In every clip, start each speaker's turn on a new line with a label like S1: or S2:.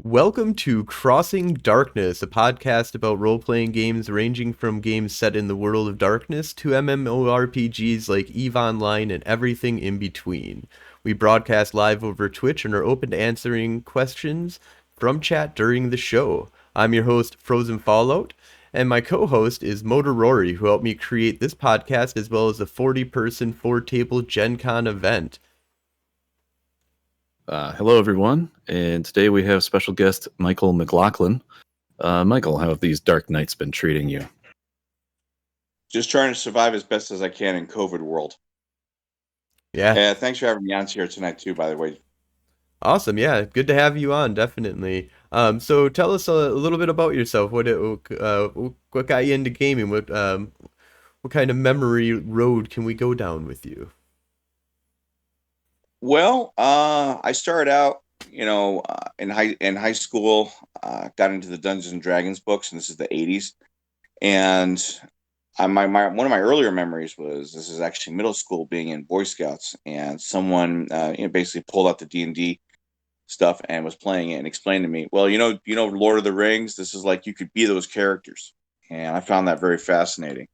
S1: Welcome to Crossing Darkness, a podcast about role-playing games ranging from games set in the world of darkness to MMORPGs like EVE Online and everything in between. We broadcast live over Twitch and are open to answering questions from chat during the show. I'm your host, Frozen Fallout, and my co-host is Motor Rory, who helped me create this podcast as well as a 40-person, 4-table Gen Con event.
S2: Hello, everyone, and today we have special guest Michael McLaughlin. Michael, how have these dark nights been treating you?
S3: Just trying to survive as best as I can in COVID world.
S1: Yeah.
S3: Thanks for having me on here tonight, too, by the way.
S1: Awesome. Yeah. Good to have you on. Definitely. So tell us a little bit about yourself. What got you into gaming? What kind of memory road can we go down with you?
S3: Well, I started out, in high school, got into the Dungeons and Dragons books, and this is the 80s. And my one of my earlier memories was this is actually middle school, being in Boy Scouts, and someone basically pulled out the D&D stuff and was playing it and explained to me, well, Lord of the Rings, this is like you could be those characters, and I found that very fascinating.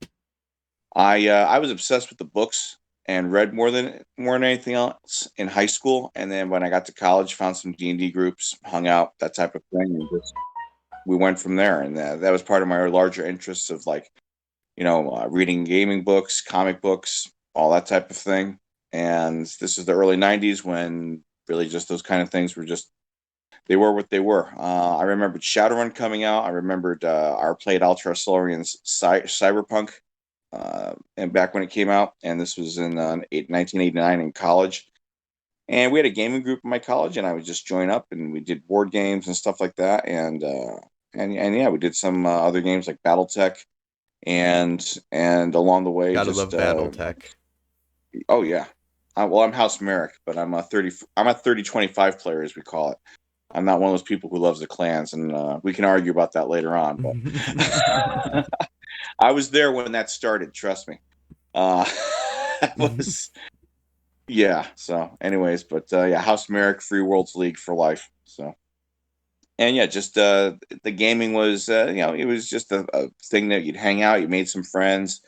S3: I was obsessed with the books and read more than anything else in high school, and then when I got to college, found some D&D groups, hung out, that type of thing, and we went from there. And that was part of my larger interests of reading gaming books, comic books, all that type of thing. And this is the early 90s when really just those kind of things were just, they were what they were. I remembered Shadowrun coming out. I remembered our played Ultra Solarian's Cyberpunk, and back when it came out, and this was in 1989 in college. And we had a gaming group in my college, and I would just join up, and we did board games and stuff like that. And yeah, we did some other games like BattleTech, and along the way,
S1: Gotta
S3: just
S1: love BattleTech.
S3: Oh yeah, I'm House Merrick, but I'm a 30-25 player, as we call it. I'm not one of those people who loves the clans, and we can argue about that later on. But I was there when that started. Trust me. Yeah. So, anyways, but yeah, House Merrick, Free Worlds League for life. So, and yeah, just the gaming was, it was just a thing that you'd hang out, you made some friends,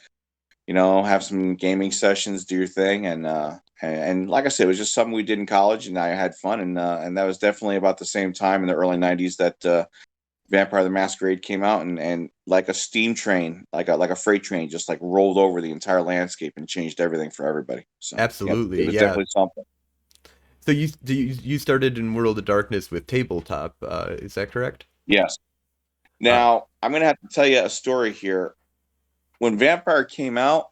S3: have some gaming sessions, do your thing, and like I said, it was just something we did in college, and I had fun, and that was definitely about the same time in the early '90s that Vampire the Masquerade came out, and like a steam train, like a freight train, just like rolled over the entire landscape and changed everything for everybody. So
S1: Absolutely,
S3: it was
S1: yeah.
S3: definitely something.
S1: So you started in World of Darkness with Tabletop, is that correct?
S3: Yes. Now I'm gonna have to tell you a story here. When Vampire came out,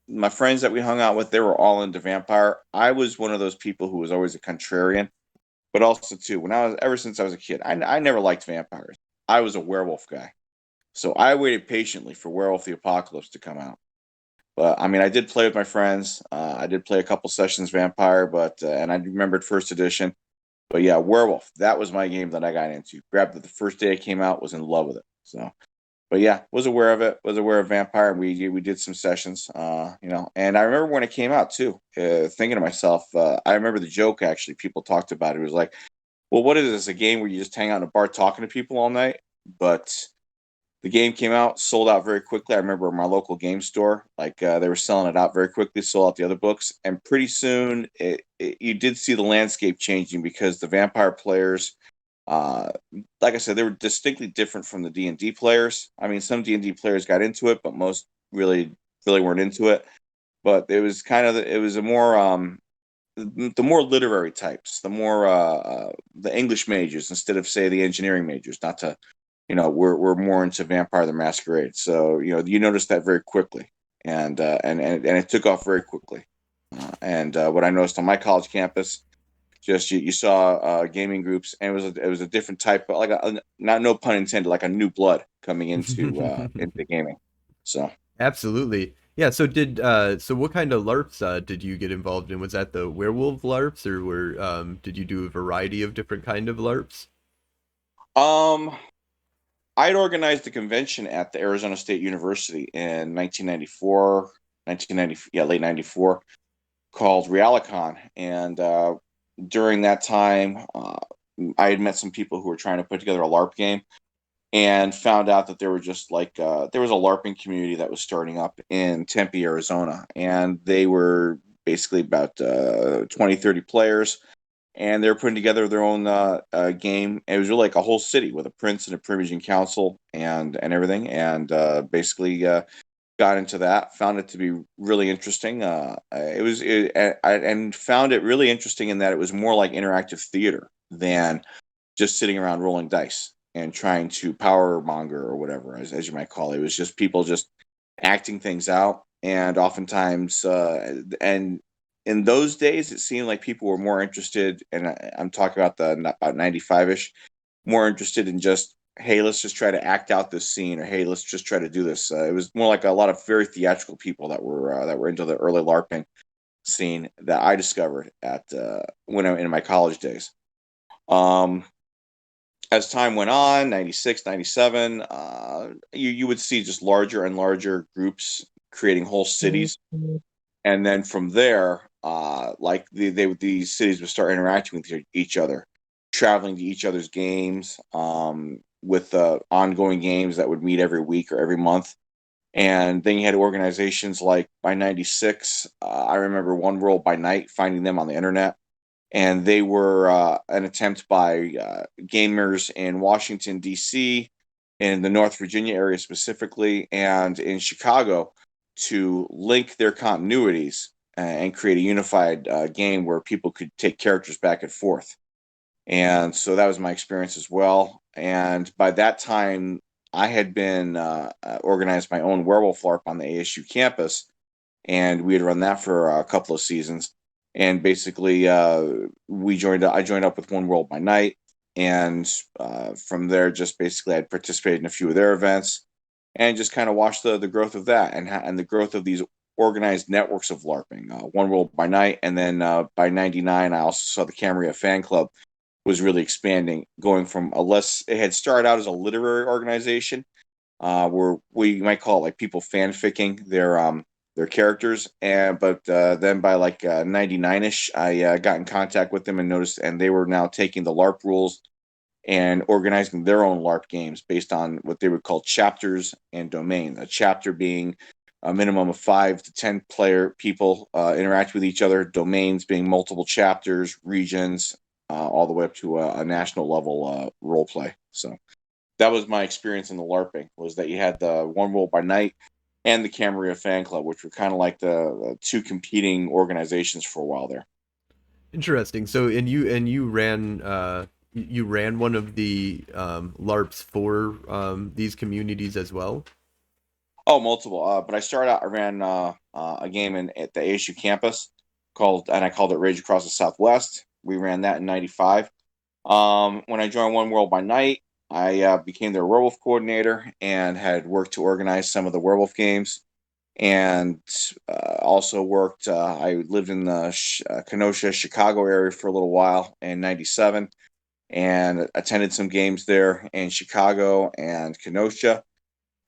S3: my friends that we hung out with, they were all into Vampire. I was one of those people who was always a contrarian. But also, too, ever since I was a kid, I never liked vampires. I was a werewolf guy. So I waited patiently for Werewolf the Apocalypse to come out. But, I mean, I did play with my friends. I did play a couple sessions Vampire, and I remembered first edition. But yeah, Werewolf, that was my game that I got into. Grabbed it the first day it came out, was in love with it. So, but yeah, was aware of it, was aware of Vampire, and we did some sessions, and I remember when it came out too, thinking to myself, I remember the joke, actually, people talked about it. It was like, well, what is this, a game where you just hang out in a bar talking to people all night? But the game came out, sold out very quickly. I remember my local game store, they were selling it out very quickly, sold out the other books, and pretty soon you did see the landscape changing because the Vampire players, like I said, they were distinctly different from the D&D players. I mean, some D&D players got into it, but most really weren't into it. But it was a more the more literary types, the more the English majors instead of, say, the engineering majors. Not to, we're more into Vampire the Masquerade. So you noticed that very quickly, and it took off very quickly. And what I noticed on my college campus, just you saw gaming groups, and it was a different type, like no pun intended, like a new blood coming into into gaming. So
S1: Absolutely. Yeah, so what kind of LARPs did you get involved in? Was that the Werewolf Larps, or did you do a variety of different kind of LARPs?
S3: I'd organized a convention at the Arizona State University in 1994, late 94, called Realicon. And during that time, I had met some people who were trying to put together a LARP game, and found out that there were just like there was a LARPing community that was starting up in Tempe, Arizona, and they were basically about 20, 30 players, and they were putting together their own game. It was really like a whole city with a prince and a primaging council and everything, and basically got into that. Found it to be really interesting. And found it really interesting in that it was more like interactive theater than just sitting around rolling dice and trying to power monger or whatever, as you might call it. It was just people just acting things out, and oftentimes, and in those days, it seemed like people were more interested, and I'm talking about about 95ish, more interested in just, hey, let's just try to act out this scene, or hey, let's just try to do this. It was more like a lot of very theatrical people that were into the early LARPing scene that I discovered at when I in my college days. As time went on, 96, 97, you would see just larger and larger groups creating whole cities. And then from there, like these cities would start interacting with each other, traveling to each other's games, with ongoing games that would meet every week or every month. And then you had organizations like by 96, I remember One World by Night, finding them on the internet, and they were an attempt by gamers in Washington, D.C., in the North Virginia area specifically, and in Chicago, to link their continuities and create a unified game where people could take characters back and forth. And so that was my experience as well. And by that time, I had been organized my own Werewolf Larp on the ASU campus, and we had run that for a couple of seasons. And basically, I joined up with One World by Night, and from there, just basically, I'd participated in a few of their events, and just kind of watched the growth of that, and the growth of these organized networks of LARPing. One World by Night, and then by '99, I also saw the Camaria Fan Club was really expanding, going from it had started out as a literary organization, where we might call it like people fanficking their characters, but then by like 99ish, I got in contact with them and noticed, and they were now taking the LARP rules and organizing their own LARP games based on what they would call chapters and domain. A chapter being a minimum of 5 to 10 player people interact with each other, domains being multiple chapters, regions, all the way up to a national level role play. So that was my experience in the LARPing, was that you had the One World by Night and the Camaria Fan Club, which were kind of like the two competing organizations for a while there.
S1: Interesting. So, and you ran one of the LARPs for these communities as well.
S3: Oh, multiple. But I started out. I ran a game at the ASU campus and I called it Rage Across the Southwest. We ran that in '95. When I joined One World by Night, I became their werewolf coordinator and had worked to organize some of the werewolf games, and also worked. I lived in the Kenosha, Chicago area for a little while in '97, and attended some games there in Chicago and Kenosha,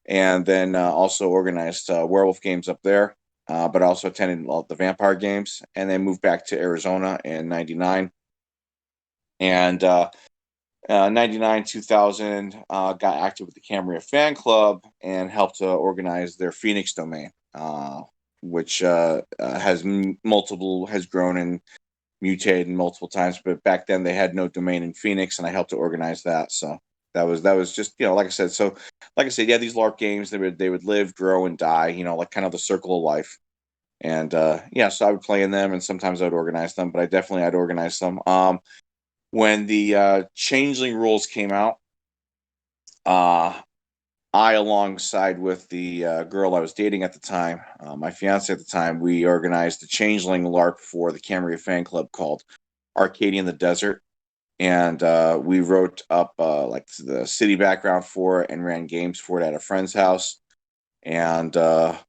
S3: and then also organized werewolf games up there. But also attended the vampire games, and then moved back to Arizona in '99. And 99, 2000, got active with the Camaria Fan Club and helped to organize their Phoenix domain, which has grown and mutated multiple times. But back then they had no domain in Phoenix, and I helped to organize that. So that was just, like I said. So like I said, yeah, these LARP games, they would live, grow, and die. Like kind of the circle of life. And so I would play in them, and sometimes I would organize them, but I'd organize them. When the Changeling rules came out, I, alongside with the girl I was dating at the time, my fiance at the time, we organized the Changeling LARP for the Camaria Fan Club called Arcadia in the Desert. And we wrote up like the city background for it and ran games for it at a friend's house. And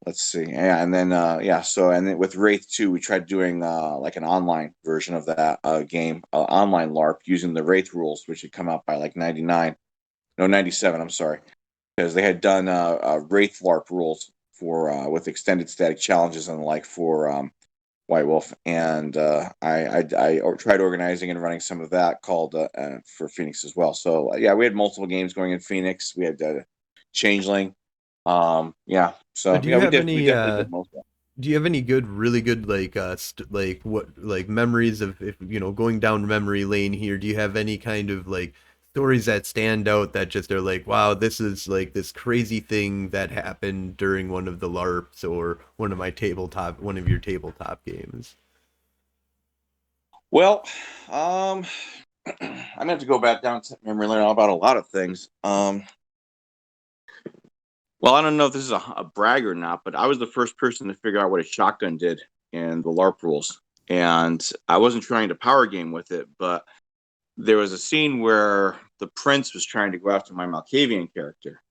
S3: let's see, yeah, and then and then with Wraith 2, we tried doing like an online version of that game, online LARP using the Wraith rules, which had come out by like 97, I'm sorry, because they had done Wraith LARP rules for with extended static challenges and the like for White Wolf, and I tried organizing and running some of that called for Phoenix as well. So yeah, we had multiple games going in Phoenix. We had Changeling. Yeah. So
S1: Do
S3: yeah,
S1: you have
S3: we
S1: any
S3: definitely did most of that.
S1: do you have any good, really good, memories of, if going down memory lane here? Do you have any kind of like stories that stand out that just are like, wow, this is like this crazy thing that happened during one of the LARPs or one of your tabletop games?
S3: Well, I'm gonna have to go back down to memory lane about a lot of things. Well, I don't know if this is a brag or not, but I was the first person to figure out what a shotgun did in the LARP rules. And I wasn't trying to power game with it, but there was a scene where the prince was trying to go after my Malkavian character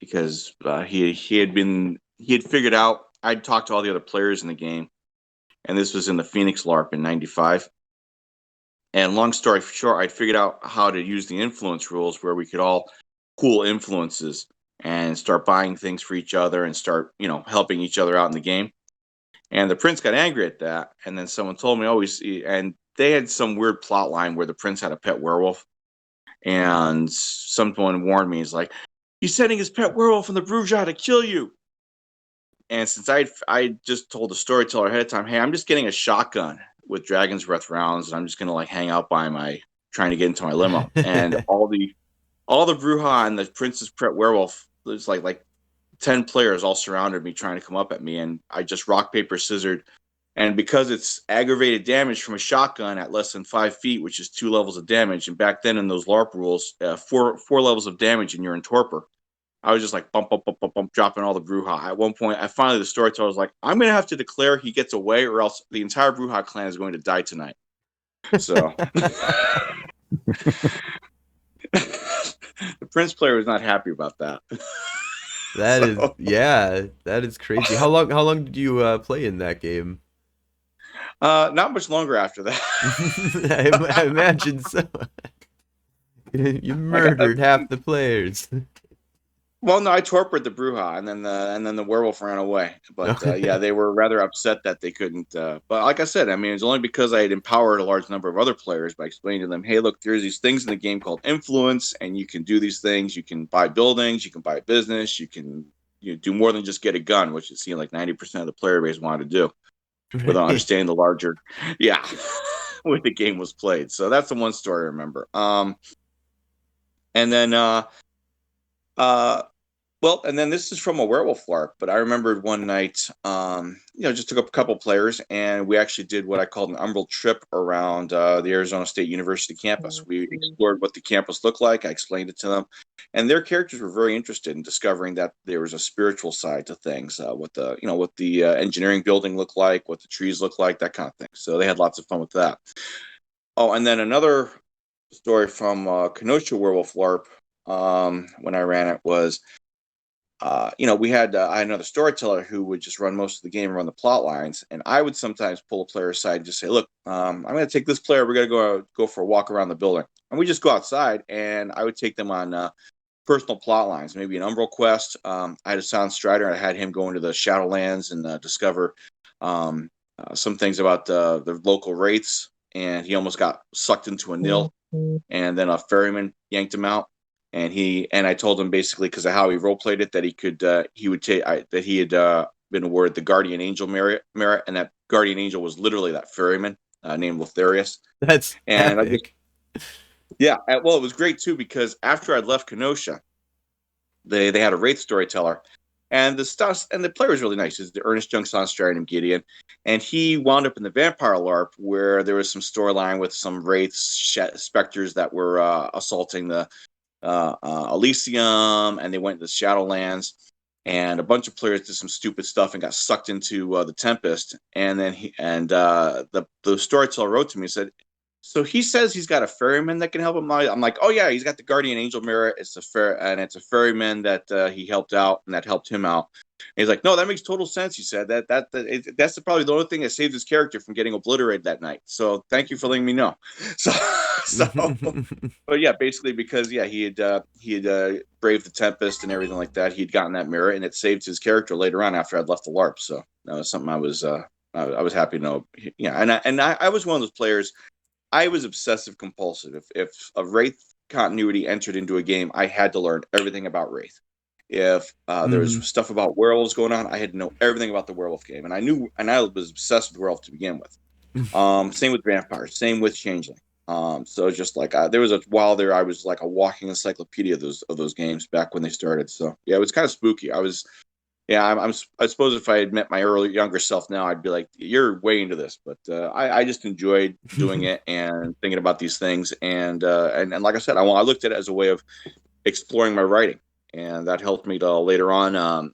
S3: because he had figured out. I'd talked to all the other players in the game, and this was in the Phoenix LARP in '95. And long story short, I'd figured out how to use the influence rules where we could all pool influences and start buying things for each other and start, helping each other out in the game. And the prince got angry at that. And then someone told me, and they had some weird plot line where the prince had a pet werewolf. And someone warned me, he's like, he's sending his pet werewolf in the Bruja to kill you. And since I just told the storyteller ahead of time, hey, I'm just getting a shotgun with Dragon's Breath rounds, and I'm just gonna like hang out by trying to get into my limo. And all the Bruja and the Prince's Pet Werewolf, there's like 10 players all surrounded me trying to come up at me, and I just rock paper scissored. And because it's aggravated damage from a shotgun at less than 5 feet, which is 2 levels of damage, and back then in those LARP rules, four levels of damage and you're in torpor. I was just like bump, dropping all the Bruja. At one point, the storyteller was like, I'm going to have to declare he gets away or else the entire Bruja clan is going to die tonight. So the Prince player was not happy about that.
S1: That is crazy. How long did you play in that game?
S3: Not much longer after that.
S1: I imagine so. You murdered half the players.
S3: Well, no, I torped the Bruja, and then the werewolf ran away. But yeah, they were rather upset that they couldn't. But like I said, I mean, it's only because I had empowered a large number of other players by explaining to them, hey, look, there's these things in the game called influence, and you can do these things. You can buy buildings, you can buy a business, you can do more than just get a gun, which it seemed like 90% of the player base wanted to do, without understanding the larger, way the game was played. So that's the one story I remember. And then. Well, and then this is from a Werewolf LARP, but I remembered one night, just took up a couple players, and we actually did what I called an umbral trip around the Arizona State University campus. We explored what the campus looked like. I explained it to them, and their characters were very interested in discovering that there was a spiritual side to things, what the engineering building looked like, what the trees looked like, that kind of thing. So they had lots of fun with that. Oh, and then another story from Kenosha Werewolf LARP when I ran it was. I had another storyteller who would just run most of the game, run the plot lines, and I would sometimes pull a player aside and just say, "Look, I'm going to take this player. We're going to go for a walk around the building," and we just go outside, and I would take them on personal plot lines, maybe an Umbral quest. I had a Sound Strider, and I had him go into the Shadowlands and discover some things about the local wraiths, and he almost got sucked into a nil, and then a ferryman yanked him out. And I told him basically because of how he role played it that he had been awarded the Guardian Angel merit, and that Guardian Angel was literally that ferryman named Lotharius.
S1: That's epic.
S3: Well, it was great too because after I'd left Kenosha, they had a Wraith storyteller, and the player was really nice. It's the Ernest Jung Sonstrider named Gideon, and he wound up in the Vampire LARP where there was some storyline with some Wraiths, specters that were assaulting the Elysium, and they went to the Shadowlands, and a bunch of players did some stupid stuff and got sucked into the Tempest. And then the storyteller wrote to me and said, so he says he's got a ferryman that can help him. I'm like, oh yeah, he's got the Guardian Angel merit. It's a ferryman that he helped out and that helped him out. And he's like, no, that makes total sense. He said that's probably the only thing that saved his character from getting obliterated that night. So thank you for letting me know. But yeah, basically because he had braved the Tempest and everything like that. He'd gotten that merit, and it saved his character later on after I'd left the LARP. So that was something I was I was happy to know. Yeah, and I was one of those players. I was obsessive compulsive. If a Wraith continuity entered into a game, I had to learn everything about Wraith. If there was stuff about werewolves going on, I had to know everything about the werewolf game, and I was obsessed with werewolf to begin with. Same with vampires, same with changeling. So just like there was a while there, I was like a walking encyclopedia of those games back when they started. So yeah, it was kind of spooky. I suppose if I had met my younger self now, I'd be like, "You're way into this," but I just enjoyed doing it and thinking about these things, and like I said, I looked at it as a way of exploring my writing, and that helped me to later on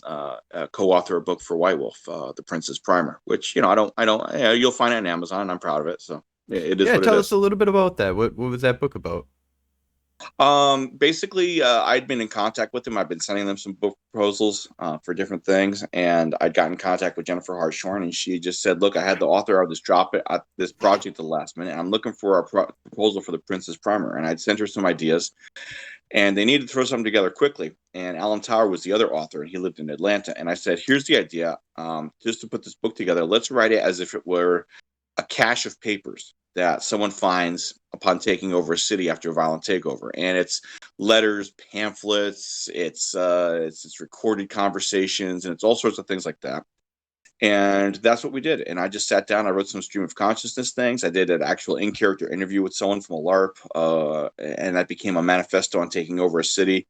S3: co-author a book for White Wolf, The Prince's Primer, which you'll find it on Amazon. And I'm proud of it, so it is
S1: Yeah,
S3: what
S1: tell
S3: it
S1: us
S3: is.
S1: a little bit about that. What was that book about?
S3: Basically, I'd been in contact with them. I've been sending them some book proposals for different things, and I'd gotten in contact with Jennifer Hartshorn, and she just said, "Look, I had the author of this project at the last minute, and I'm looking for a proposal for the Princess Primer." And I'd sent her some ideas, and they needed to throw something together quickly. And Alan Tower was the other author, and he lived in Atlanta. And I said, "Here's the idea. Just to put this book together, let's write it as if it were a cache of papers that someone finds upon taking over a city after a violent takeover, and it's letters, pamphlets, it's recorded conversations, and it's all sorts of things like that." And that's what we did. And I just sat down. I wrote some stream of consciousness things. I did an actual in-character interview with someone from a LARP, and that became a manifesto on taking over a city.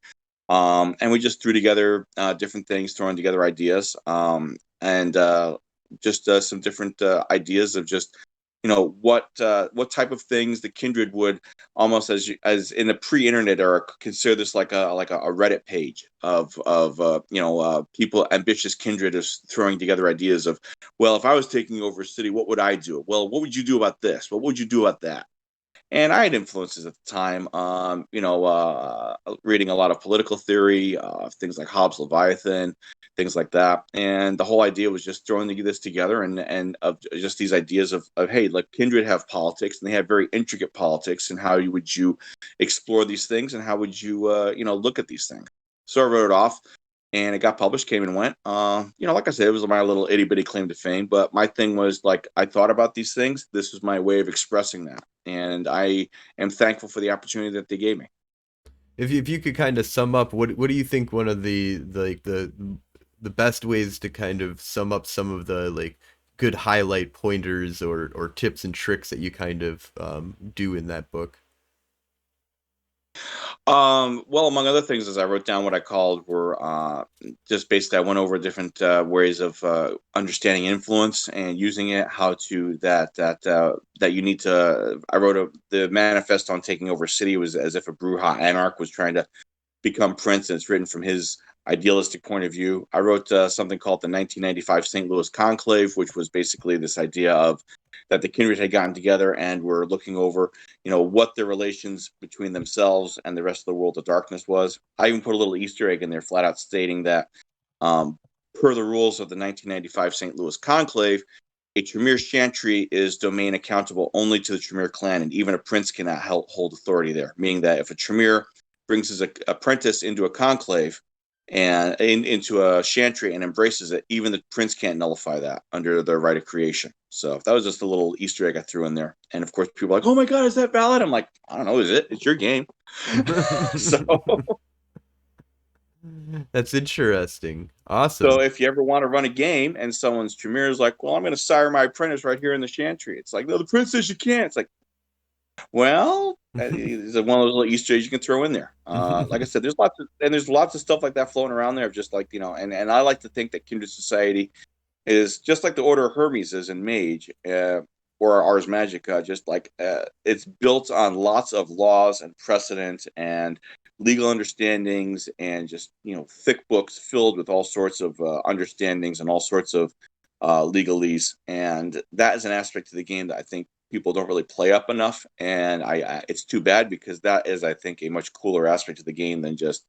S3: And we just threw together different things, throwing together ideas, and just some different ideas of just what type of things the kindred would almost as in the pre-internet era consider this like a Reddit page of people ambitious kindred is throwing together ideas of, well, if I was taking over a city, what would I do? Well, what would you do about this? What would you do about that? And I had influences at the time, reading a lot of political theory, things like Hobbes' Leviathan, things like that. And the whole idea was just throwing this together and of just these ideas of hey, like kindred have politics, and they have very intricate politics, and how would you explore these things, and how would you look at these things? So I wrote it off, and it got published, came and went. Like I said, it was my little itty bitty claim to fame. But my thing was, like, I thought about these things. This was my way of expressing that, and I am thankful for the opportunity that they gave me.
S1: If you could kind of sum up, what do you think one of the best ways to kind of sum up some of the like good highlight pointers or tips and tricks that you kind of do in that book?
S3: Well, among other things, as I wrote down, what I called were just basically I went over different ways of understanding influence and using it. How to that you need to. I wrote the manifesto on taking over a city was as if a Bruja anarch was trying to become prince, and it's written from his idealistic point of view. I wrote something called the 1995 St. Louis Conclave, which was basically this idea of that the kindred had gotten together and were looking over, what the relations between themselves and the rest of the world of darkness was. I even put a little Easter egg in there, flat out stating that, per the rules of the 1995 St. Louis Conclave, a Tremere chantry is domain accountable only to the Tremere clan, and even a prince cannot hold authority there. Meaning that if a Tremere brings his apprentice into a conclave and into a chantry and embraces it, even the prince can't nullify that under the right of creation. So that was just a little Easter egg I threw in there. And of course, people are like, "Oh my God, is that valid?" I'm like, "I don't know, is it? It's your game." so,
S1: That's interesting. Awesome.
S3: so if you ever want to run a game and someone's Tremere is like, "Well, I'm going to sire my apprentice right here in the chantry," it's like, "No, the prince says you can't." It's like, well, it's one of those little Easter eggs you can throw in there. Like I said, there's lots of stuff like that floating around there of just like, and I like to think that Kindred Society is just like the Order of Hermes is in Mage, or Ars Magica, just like it's built on lots of laws and precedent and legal understandings, and just thick books filled with all sorts of understandings and all sorts of legalese, and that is an aspect of the game that I think people don't really play up enough, and it's too bad, because that is, I think, a much cooler aspect of the game than just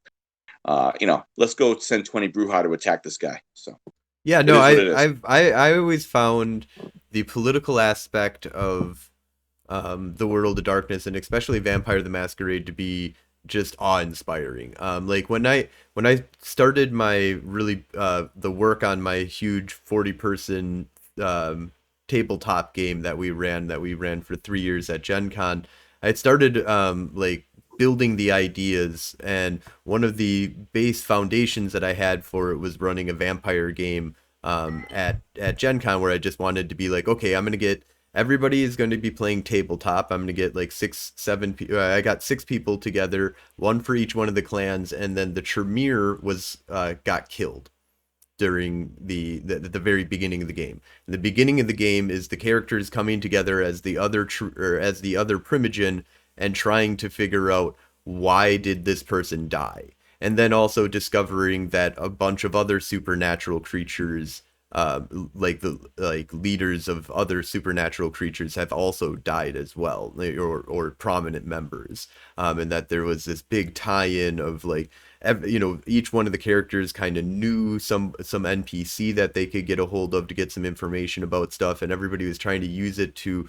S3: let's go send 20 Bruja to attack this guy. So
S1: Yeah,
S3: it
S1: no,
S3: is what it is.
S1: I always found the political aspect of the World of Darkness, and especially Vampire the Masquerade, to be just awe-inspiring. Like when I started my really the work on my huge 40-person tabletop game that we ran for 3 years at Gen Con, I had started like building the ideas, and one of the base foundations that I had for it was running a vampire game at Gen Con, where I just wanted to be like, okay, I'm gonna get everybody is going to be playing tabletop. I'm gonna get like I got 6 people together, one for each one of the clans, and then the Tremere was got killed during the very beginning of the game. And the beginning of the game is the characters coming together as the other as the other Primogen and trying to figure out why did this person die, and then also discovering that a bunch of other supernatural creatures, like leaders of other supernatural creatures, have also died as well, or prominent members, and that there was this big tie-in of like, each one of the characters kind of knew some NPC that they could get a hold of to get some information about stuff, and everybody was trying to use it to,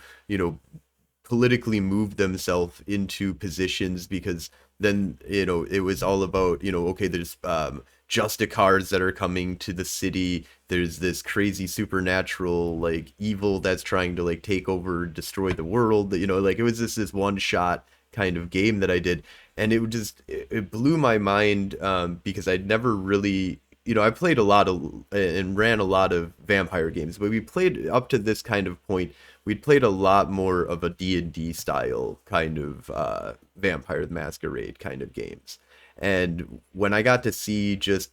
S1: politically move themselves into positions, because then, it was all about, okay, there's Justicars that are coming to the city, there's this crazy supernatural like evil that's trying to like take over, destroy the world, like it was just this one shot kind of game that I did, and it blew my mind, because I'd never really, I played a lot of and ran a lot of vampire games, but we played up to this kind of point, we'd played a lot more of a D&D style kind of Vampire the Masquerade kind of games. And when I got to see just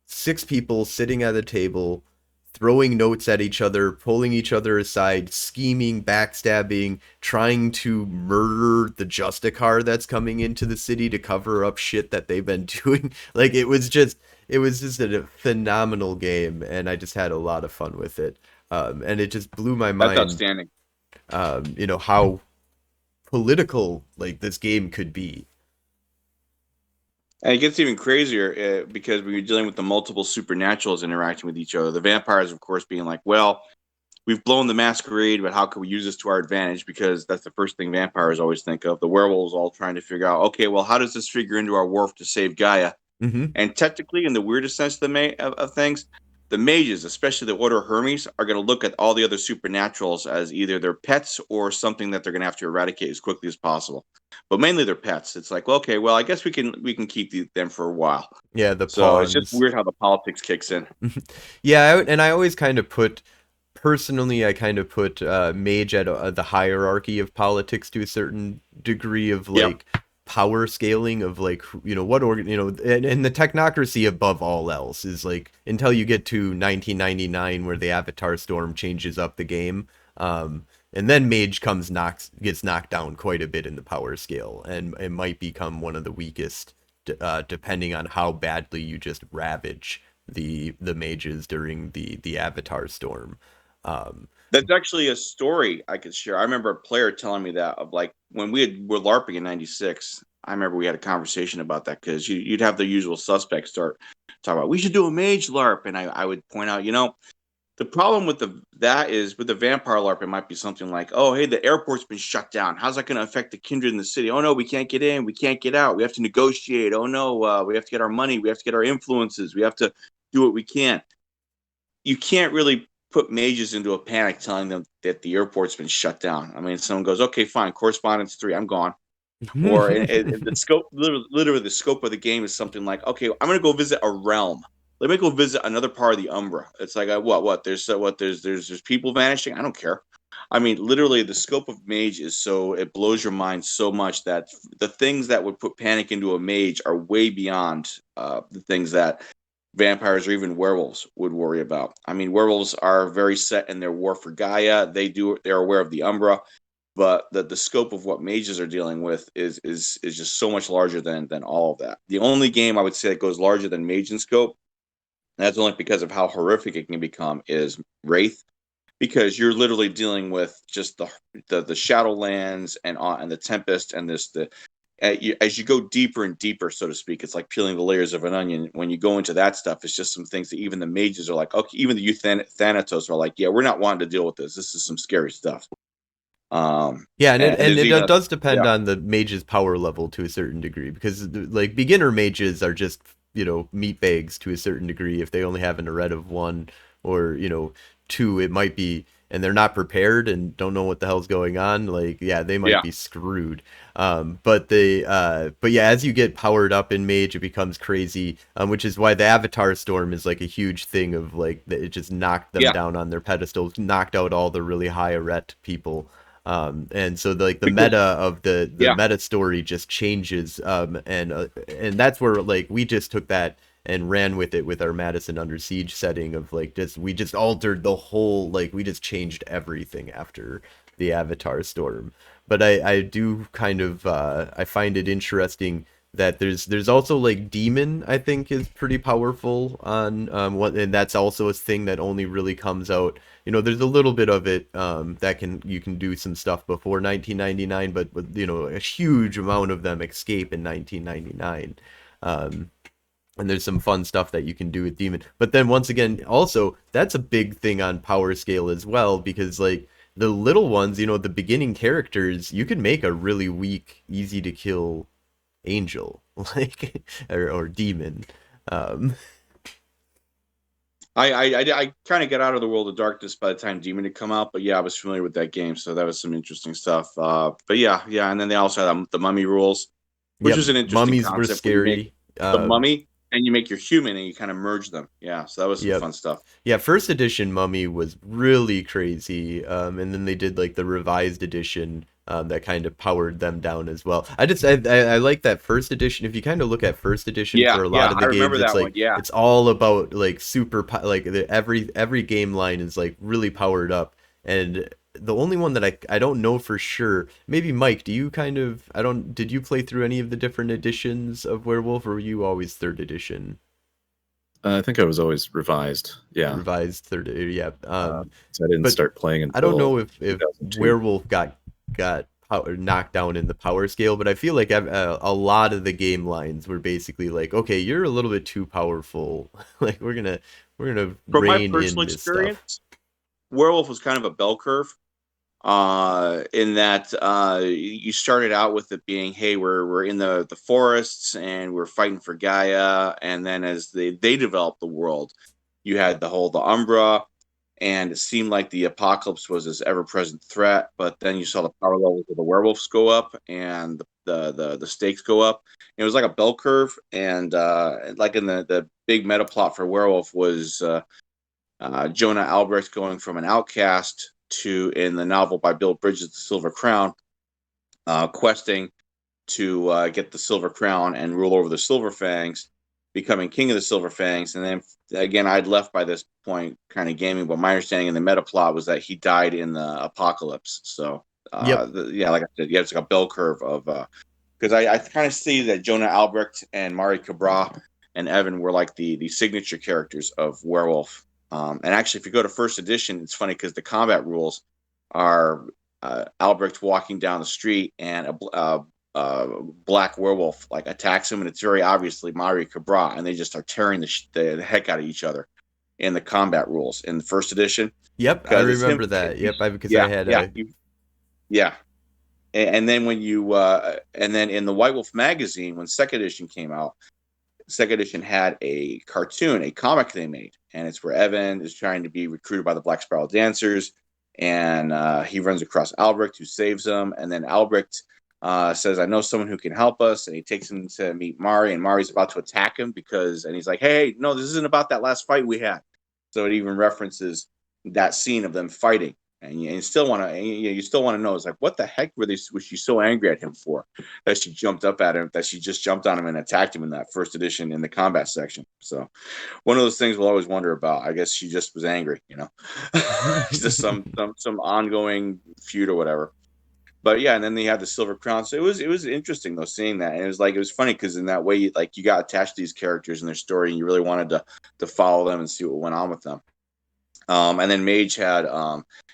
S1: 6 people sitting at a table, throwing notes at each other, pulling each other aside, scheming, backstabbing, trying to murder the Justicar that's coming into the city to cover up shit that they've been doing, like it was just a phenomenal game, and I just had a lot of fun with it. And it just blew my mind.
S3: That's outstanding.
S1: How political like this game could be.
S3: And it gets even crazier because we were dealing with the multiple supernaturals interacting with each other. The vampires, of course, being like, well, we've blown the Masquerade, but how can we use this to our advantage? Because that's the first thing vampires always think of. The werewolves all trying to figure out, okay, well, how does this figure into our war to save Gaia?
S1: Mm-hmm.
S3: And technically, in the weirdest sense of things, the mages, especially the Order of Hermes, are going to look at all the other supernaturals as either their pets or something that they're going to have to eradicate as quickly as possible. But mainly their pets. It's like, well, okay, well, I guess we can keep them for a while.
S1: Yeah, the
S3: so
S1: pawns.
S3: It's just weird how the politics kicks in.
S1: Yeah, and I always kind of put, personally, I kind of put Mage at the hierarchy of politics to a certain degree of like. Yep. Power scaling of like, what organ, and the technocracy above all else is like, until you get to 1999 where the Avatar Storm changes up the game, and then Mage gets knocked down quite a bit in the power scale, and it might become one of the weakest, depending on how badly you just ravage the mages during the Avatar Storm.
S3: That's actually a story I could share. I remember a player telling me that, of like when were LARPing in '96. I remember we had a conversation about that, because you'd have the usual suspects start talking about, we should do a Mage LARP, and I would point out, the problem with that is with the vampire LARP, it might be something like, oh, hey, the airport's been shut down. How's that going to affect the kindred in the city? Oh no, we can't get in, we can't get out. We have to negotiate. Oh no, we have to get our money. We have to get our influences. We have to do what we can. You can't really put mages into a panic telling them that the airport's been shut down. I mean, someone goes, okay, fine, correspondence 3, I'm gone. Or the scope, literally the scope of the game is something like, okay, I'm going to go visit a realm. Let me go visit another part of the Umbra. It's like, there's people vanishing. I don't care. I mean, literally the scope of Mage is it blows your mind so much that the things that would put panic into a mage are way beyond the things that vampires or even werewolves would worry about. I mean, werewolves are very set in their war for Gaia. They're aware of the Umbra, but the scope of what mages are dealing with is just so much larger than all of that. The only game I would say that goes larger than Mage in scope, and that's only because of how horrific it can become, is Wraith, because you're literally dealing with just the Shadowlands and the Tempest and as you go deeper and deeper, so to speak, it's like peeling the layers of an onion. When you go into that stuff, it's just some things that even the mages are like, okay, even the Thanatos are like, yeah, we're not wanting to deal with this. This is some scary stuff.
S1: Yeah, and it does depend on the mage's power level to a certain degree, because like beginner mages are just, meat bags to a certain degree if they only have an red of 1, or two, it might be, and they're not prepared and don't know what the hell's going on, like, yeah, they might
S3: Yeah.
S1: be screwed. But yeah, as you get powered up in Mage, it becomes crazy, which is why the Avatar Storm is like a huge thing of like it just knocked them
S3: Yeah.
S1: down on their pedestals, knocked out all the really high arret people. And so the
S3: Because-
S1: meta of the
S3: Yeah.
S1: meta story just changes, and that's where like we just took that and ran with it with our Madison Under Siege setting of like we just altered the whole, like we just changed everything after the Avatar Storm. But I do kind of I find it interesting that there's also like Demon, I think, is pretty powerful on what, and that's also a thing that only really comes out, there's a little bit of it that you can do some stuff before 1999, but a huge amount of them escape in 1999. And there's some fun stuff that you can do with Demon. But then once again, also, that's a big thing on power scale as well, because like the little ones, the beginning characters, you can make a really weak, easy to kill angel, like or demon.
S3: I kind of got out of the World of Darkness by the time Demon had come out, but yeah, I was familiar with that game, so that was some interesting stuff. But yeah, and then they also had the Mummy rules, which was an interesting
S1: mummies
S3: concept.
S1: were scary.
S3: The Mummy, and you make your human, and you kind of merge them. Yeah, so that was some fun stuff.
S1: Yeah, first edition Mummy was really crazy, and then they did like the revised edition that kind of powered them down as well. I like that first edition. If you kind of look at first edition for a lot of the games, it's like it's all about like every game line is like really powered up, and the only one that I don't know for sure, maybe Mike, did you play through any of the different editions of Werewolf, or were you always third edition?
S2: I think I was always revised. Yeah,
S1: revised third. Yeah.
S2: So I didn't start playing until
S1: I don't know if
S2: 2002.
S1: Werewolf got knocked down in the power scale, but I feel like a lot of the game lines were basically like, okay, you're a little bit too powerful. Like we're gonna
S3: From
S1: rein
S3: my personal
S1: in this
S3: experience,
S1: stuff.
S3: Werewolf was kind of a bell curve. In that you started out with it being, hey, we're in the forests and we're fighting for Gaia, and then as they developed the world, you had the Umbra, and it seemed like the apocalypse was this ever-present threat. But then you saw the power levels of the werewolves go up and the stakes go up. It was like a bell curve, and like in the big meta plot for Werewolf was Jonah Albrecht going from an outcast to, in the novel by Bill Bridges, The Silver Crown, questing to get the Silver Crown and rule over the Silver Fangs, becoming king of the Silver Fangs. And then again, I'd left by this point kind of gaming, but my understanding in the meta plot was that he died in the apocalypse. So like I said, it's like a bell curve of because I kind of see that Jonah Albrecht and Mari Cabra and Evan were like the signature characters of Werewolf. And actually, if you go to first edition, it's funny because the combat rules are Albrecht walking down the street and a black werewolf like attacks him, and it's very obviously Mari Cabra, and they just are tearing the heck out of each other in the combat rules in the first edition.
S1: Yep, I remember that. Yep, because I had
S3: And then when you and then in the White Wolf magazine, when second edition came out, second edition had a cartoon, a comic they made, and it's where Evan is trying to be recruited by the Black Spiral Dancers, and he runs across Albrecht, who saves him, and then Albrecht says, I know someone who can help us, and he takes him to meet Mari, and Mari's about to attack him and he's like, hey, no, this isn't about that last fight we had. So it even references that scene of them fighting. And you still want to know, it's like, what the heck was she so angry at him for, that she jumped up at him, that she just jumped on him and attacked him in that first edition in the combat section. So one of those things we'll always wonder about. I guess she just was angry, just some ongoing feud or whatever. But yeah, and then they had the Silver Crown. So it was interesting though, seeing that. And it was funny because in that way, you got attached to these characters and their story, and you really wanted to follow them and see what went on with them. And then Mage had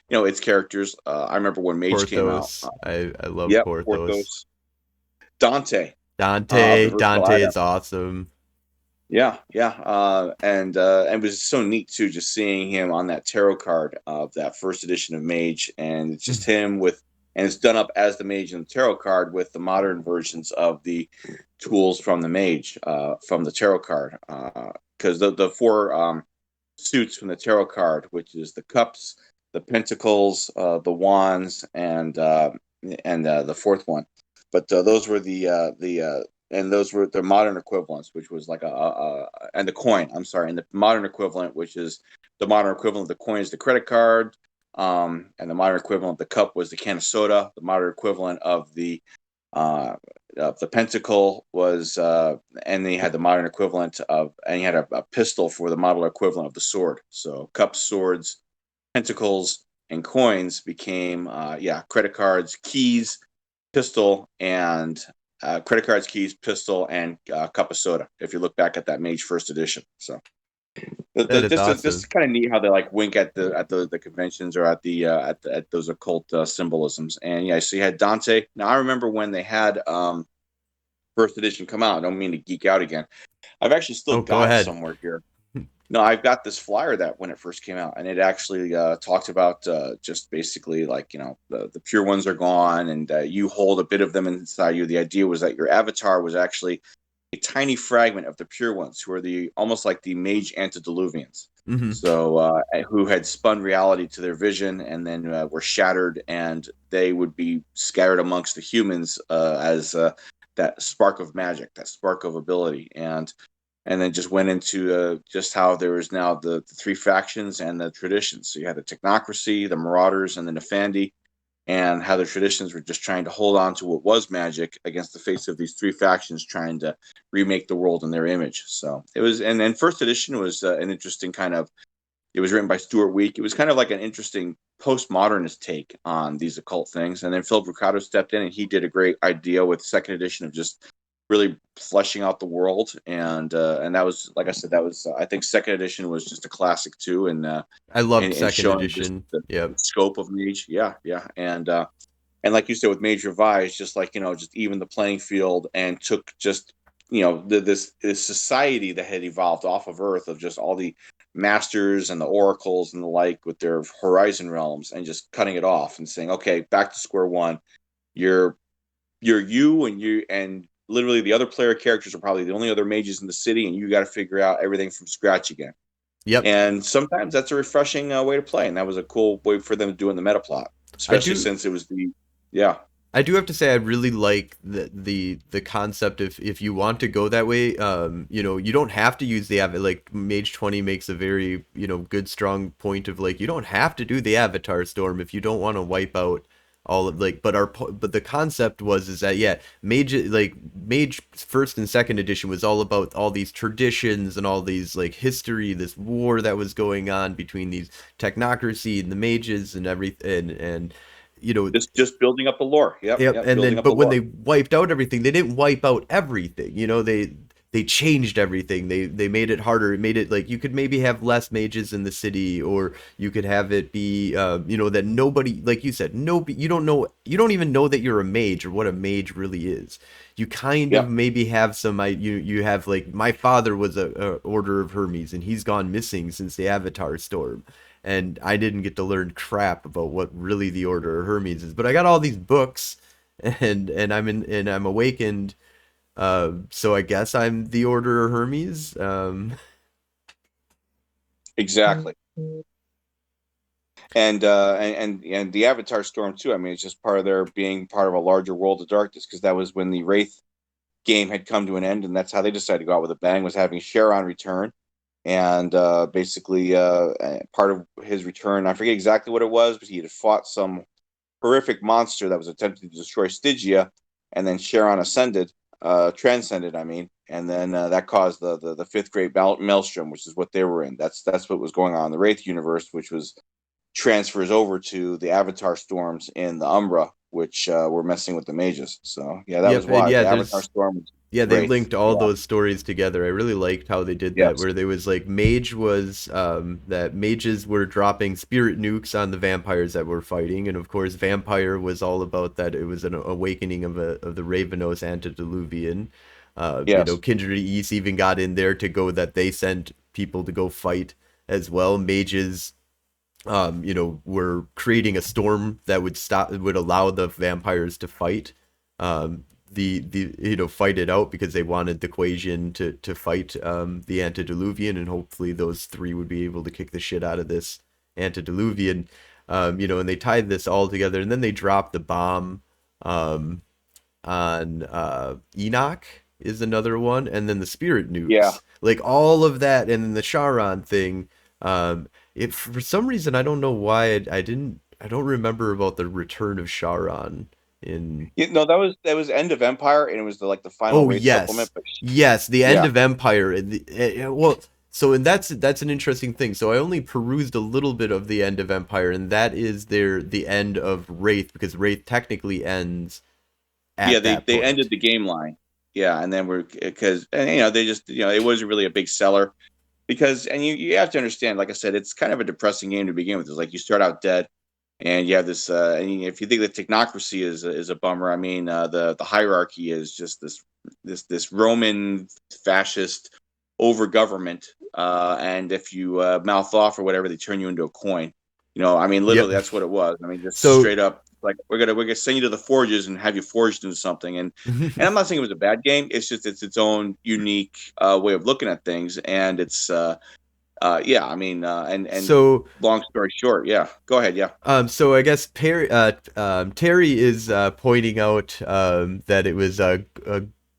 S3: its characters. I remember when Mage came out.
S1: I love Porthos.
S3: Dante
S1: is awesome.
S3: Yeah. And it was so neat too, just seeing him on that tarot card of that first edition of Mage, and it's just him and it's done up as the Mage in the tarot card with the modern versions of the tools from the Mage from the tarot card, because the four suits from the tarot card, which is the cups, the pentacles, the wands, and the fourth one. But those were and those were the modern equivalents, which was like and the coin. I'm sorry, and the modern equivalent, which is the modern equivalent of the coin, is the credit card. And the modern equivalent of the cup was the can of soda. The modern equivalent of the pentacle was, and then you had the modern equivalent of, and you had a pistol for the model equivalent of the sword. So cups, swords, pentacles, and coins became, credit cards, keys, pistol, and credit cards, keys, pistol, and cup of soda. If you look back at that Mage first edition, so.
S1: That is awesome.
S3: This is kind of neat how they like wink at the conventions or at those occult symbolisms. And yeah, so you had Dante. Now I remember when they had first edition come out. I don't mean to geek out again. I've actually still got it somewhere here. No, I've got this flyer that when it first came out, and it actually talked about just basically like, you know, the pure ones are gone, and you hold a bit of them inside you. The idea was that your avatar was actually a tiny fragment of the pure ones, who are the almost like the Mage antediluvians.
S1: Mm-hmm.
S3: So who had spun reality to their vision and then were shattered, and they would be scattered amongst the humans as that spark of magic, that spark of ability, and then just went into just how there is now the three factions and the traditions. So you had the technocracy, the marauders, and the Nefandi, and how the traditions were just trying to hold on to what was magic against the face of these three factions trying to remake the world in their image. So it was, and then first edition was an interesting kind of, it was written by Stuart Week. It was kind of like an interesting postmodernist take on these occult things. And then Phil Brucato stepped in and he did a great idea with second edition of just really fleshing out the world. And that was, like I said, that was, I think second edition was just a classic too. And
S1: I loved second edition.
S3: The scope of Mage. Yeah. And like you said, with Mage Revised, just like, you know, just even the playing field, and took just, you know, this society that had evolved off of Earth of just all the masters and the oracles and the like with their horizon realms, and just cutting it off and saying, okay, back to square one. You're you and literally the other player characters are probably the only other mages in the city, and you got to figure out everything from scratch again.
S1: Yep.
S3: And sometimes that's a refreshing way to play, and that was a cool way for them to do in the meta plot, especially since it was I
S1: do have to say I really like the concept if you want to go that way. You know, you don't have to use the like Mage 20 makes a very, you know, good strong point of like, you don't have to do the Avatar Storm if you don't want to wipe out all of like, but the concept is that Mage first and second edition was all about all these traditions and all these like history, this war that was going on between these technocracy and the mages and everything, and you know,
S3: just building up the lore. Yep.
S1: And then, but when they wiped out everything, they didn't wipe out everything. You know, they changed everything. They made it harder. It made it like you could maybe have less mages in the city, or you could have it be, you know, that nobody, like you said, you don't even know that you're a mage or what a mage really is. You kind of maybe have some, you have like, my father was a Order of Hermes, and he's gone missing since the Avatar Storm. And I didn't get to learn crap about what really the Order of Hermes is, but I got all these books, and I'm awakened. So I guess I'm the Order of Hermes.
S3: Exactly. And the Avatar Storm too. I mean, it's just part of their being part of a larger world of darkness, because that was when the Wraith game had come to an end, and that's how they decided to go out with a bang, was having Charon return. And basically, part of his return, I forget exactly what it was, but he had fought some horrific monster that was attempting to destroy Stygia, and then Charon transcended, and then that caused the fifth great maelstrom, which is what they were in. That's what was going on in the Wraith universe, which was transfers over to the Avatar Storms in the Umbra, which were messing with the mages. So yeah, that was why the Avatar Storm was.
S1: Yeah, they linked all those stories together. I really liked how they did that, where there was like Mage was that mages were dropping spirit nukes on the vampires that were fighting, and of course Vampire was all about that. It was an awakening of the Ravenous antediluvian. You know, Kindred East even got in there to go that they sent people to go fight as well. Mages, you know, were creating a storm that would allow the vampires to fight. fight it out because they wanted the Quasian to fight the Antediluvian, and hopefully those three would be able to kick the shit out of this Antediluvian. And they tied this all together, and then they dropped the bomb on Enoch is another one, and then the spirit nukes.
S3: Yeah.
S1: Like all of that, and then the Charon thing. It for some reason I don't know why I don't remember about the return of Charon in.
S3: That was End of Empire, and it was the final raid supplement. But
S1: Yes, the End of Empire. And that's an interesting thing. So I only perused a little bit of the End of Empire, and that is the end of Wraith, because Wraith technically ends.
S3: They ended the game line. Yeah, and then they just it wasn't really a big seller because, and you have to understand, like I said, it's kind of a depressing game to begin with. It's like you start out dead, and you have this. And if you think the technocracy is a bummer, I mean, the hierarchy is just this Roman fascist over government, and if you mouth off or whatever, they turn you into a coin. I mean, literally, that's what it was. I mean, just straight up. Like we're gonna send you to the forges and have you forged into something, and I'm not saying it was a bad game. It's just its own unique way of looking at things, and it's I mean, and
S1: so
S3: long story short, go ahead,
S1: So I guess Terry is pointing out that it was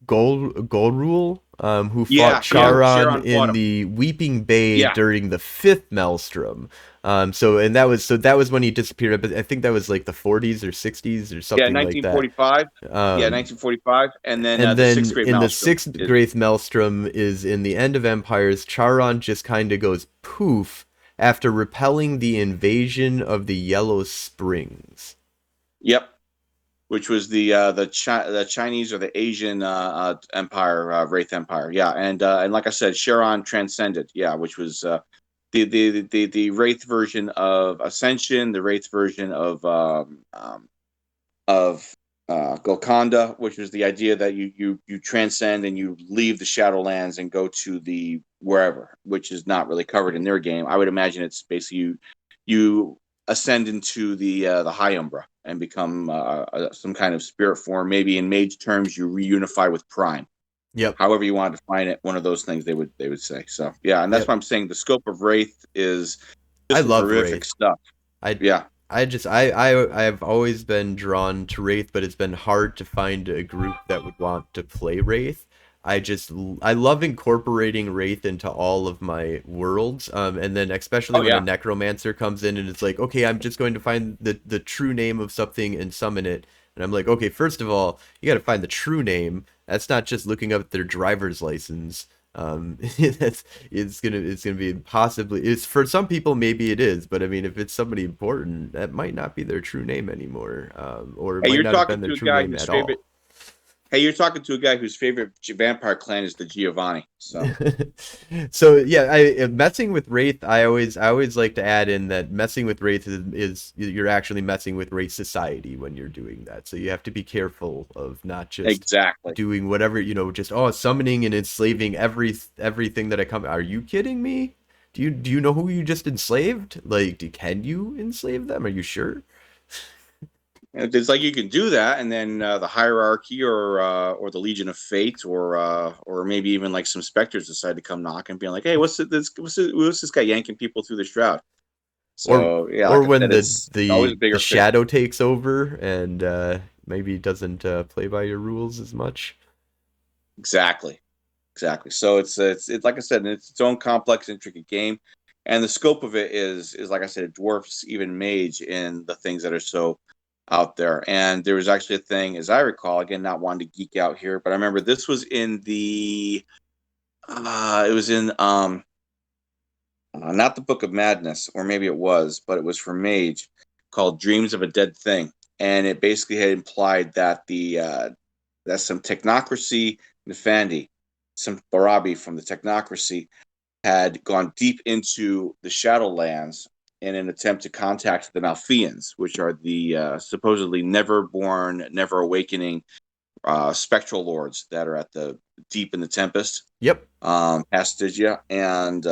S1: Golrul who fought Charon in the Weeping Bay during the fifth Maelstrom. That was when he disappeared. But I think that was like the 40s or 60s or something like that.
S3: 1945. 1945, and then the sixth great
S1: in
S3: Maelstrom.
S1: The sixth great Maelstrom is in the End of Empires. Charon just kind of goes poof after repelling the invasion of the Yellow Springs.
S3: Yep. Which was the Chinese or the Asian empire, Wraith Empire, and like I said, Charon transcended, which was the Wraith version of Ascension, the Wraith version of Golconda, which was the idea that you transcend and you leave the Shadowlands and go to the wherever, which is not really covered in their game. I would imagine it's basically you ascend into the High Umbra and become some kind of spirit form. Maybe in Mage terms, you reunify with Prime.
S1: Yep.
S3: However you want to define it, one of those things they would say. So and that's why I'm saying the scope of Wraith is
S1: I love
S3: horrific
S1: Wraith
S3: stuff.
S1: I've always been drawn to Wraith, but it's been hard to find a group that would want to play Wraith. I love incorporating Wraith into all of my worlds, and then especially when a necromancer comes in and it's like, okay, I'm just going to find the true name of something and summon it, and I'm like, okay, first of all, you got to find the true name. That's not just looking up their driver's license. It's gonna be possibly, it's for some people maybe it is, but I mean, if it's somebody important, that might not be their true name anymore, or it might not have been their true name at all.
S3: Hey, you're talking to a guy whose favorite vampire clan is the Giovanni. So,
S1: messing with Wraith, I always like to add in that messing with Wraith is you're actually messing with Wraith society when you're doing that. So you have to be careful of not just doing whatever, just summoning and enslaving everything that I come. Are you kidding me? Do you know who you just enslaved? Like, can you enslave them? Are you sure?
S3: It's like you can do that, and then the hierarchy or the Legion of Fate or maybe even like some specters decide to come knock and be like, hey, what's this guy yanking people through the shroud? So
S1: or when the shadow takes over and maybe doesn't play by your rules as much.
S3: Exactly. So it's like I said, it's its own complex, intricate game, and the scope of it is like I said, it dwarfs even Mage in the things that are so out there. And there was actually a thing, as I recall, again, not wanting to geek out here, but I remember this was in the it was in not the Book of Madness, or maybe it was, but it was for Mage, called Dreams of a Dead Thing, and it basically had implied that that some technocracy, Nefandi, some Barabi from the technocracy had gone deep into the Shadowlands in an attempt to contact the Malfeans, which are the supposedly never born, never awakening spectral lords that are at the deep in the Tempest.
S1: Yep.
S3: Past Stygia. And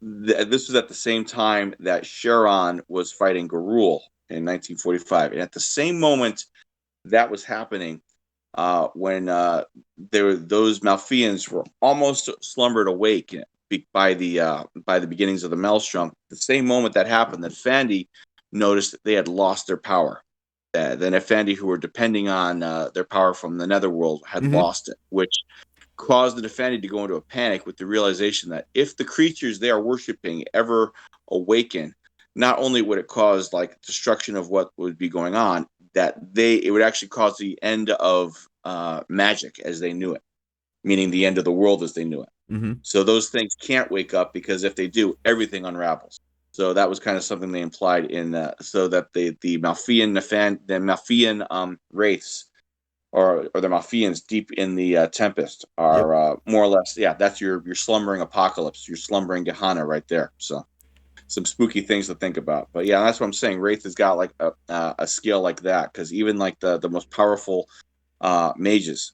S3: this was at the same time that Charon was fighting Garul in 1945. And at the same moment that was happening, when those Malfeans were almost slumbered awake by the beginnings of the Maelstrom. The same moment that happened, that Fandi noticed that they had lost their power. The Nefandi, who were depending on their power from the Netherworld, had lost it, which caused the Nefandi to go into a panic with the realization that if the creatures they are worshiping ever awaken, not only would it cause like destruction of what would be going on, that it would actually cause the end of magic as they knew it, meaning the end of the world as they knew it. So those things can't wake up, because if they do, everything unravels. So that was kind of something they implied in so that the Malfean wraiths or the Malfeans deep in the Tempest are more or less, that's your slumbering apocalypse, your slumbering Gehenna right there. So some spooky things to think about. But yeah, that's what I'm saying. Wraith has got like a skill like that, because even like the most powerful mages